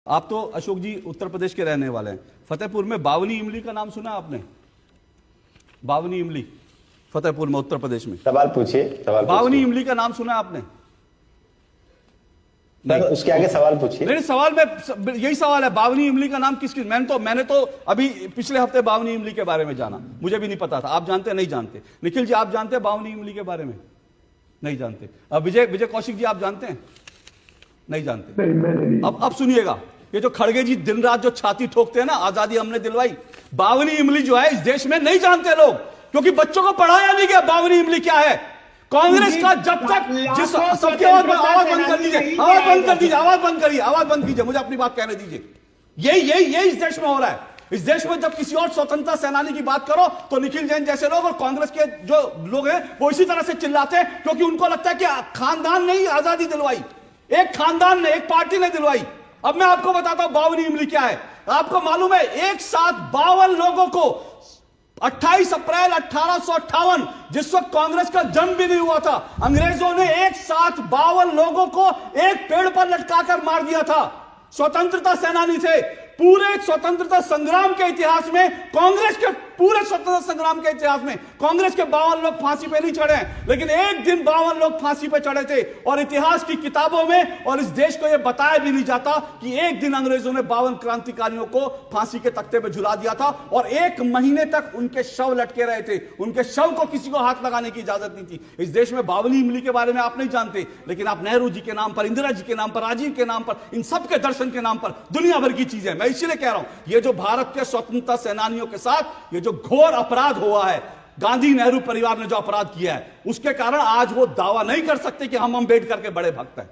आप तो अशोक जी उत्तर प्रदेश के रहने वाले हैं। फतेहपुर में बावनी इमली का नाम सुना आपने? बावनी इमली फतेहपुर में उत्तर प्रदेश में। सवाल पूछिए। बावनी इमली का नाम सुना आपने? नहीं, उसके आगे सवाल पूछिए। नहीं, सवाल में यही सवाल है, बावनी इमली का नाम किसकी? मैंने तो अभी पिछले हफ्ते बावनी इमली के बारे में जाना, मुझे भी नहीं पता था। आप जानते? नहीं जानते। निखिल जी आप जानते हैं बावनी इमली के बारे में? नहीं जानते। अब विजय कौशिक जी आप जानते हैं? नहीं जानते। नहीं। अब सुनिएगा, ये जो खड़गे जी दिन रात जो छाती ठोकते हैं ना, आजादी हमने दिलवाई, बावनी इमली जो है इस देश में नहीं जानते लोग, क्योंकि बच्चों को पढ़ाया नहीं गया बावनी इमली क्या है। कांग्रेस का जब तक जिस सबकी आवाज बंद कर दीजिए, आवाज बंद कीजिए, मुझे अपनी बात कहने दीजिए। यही इस देश में हो रहा है। इस देश में जब किसी और स्वतंत्रता सेनानी की बात करो तो निखिल जैन जैसे लोग और कांग्रेस के जो लोग हैं वो इसी तरह से चिल्लाते हैं, क्योंकि उनको लगता है कि खानदान ने ही आजादी दिलवाई, एक खानदान ने, एक पार्टी ने दिलवाई। अब मैं आपको बताता हूं बावनी इमली क्या है। आपको मालूम है एक साथ 52 लोगों को 28 अप्रैल 1858, जिस वक्त कांग्रेस का जन्म भी नहीं हुआ था, अंग्रेजों ने एक साथ 52 लोगों को एक पेड़ पर लटकाकर मार दिया था। स्वतंत्रता सेनानी थे। पूरे स्वतंत्रता संग्राम के इतिहास में, कांग्रेस के पूरे स्वतंत्रता संग्राम के इतिहास में कांग्रेस के 52 लोग फांसी पे नहीं चढ़े हैं, लेकिन एक दिन 52 लोग फांसी पे चढ़े थे। और इतिहास की किताबों में और इस देश को यह बताया भी नहीं जाता कि एक दिन अंग्रेजों ने 52 क्रांतिकारियों को फांसी के तख्ते पे झुला दिया था और 1 महीने तक उनके शव लटके रहे थे। उनके शव को किसी को हाथ लगाने की इजाजत नहीं थी। इस देश में बावनी इमली के बारे में आप नहीं जानते, लेकिन आप नेहरू जी के नाम पर, इंदिरा जी के नाम पर, राजीव के नाम पर, इन सबके दर्शन के नाम पर दुनिया भर की चीजें। मैं इसीलिए कह रहा हूं, ये जो भारत के स्वतंत्रता सेनानियों के साथ ये जो घोर अपराध हुआ है, गांधी नेहरू परिवार ने जो अपराध किया है, उसके कारण आज वो दावा नहीं कर सकते कि हम अम्बेडकर के बड़े भक्त हैं।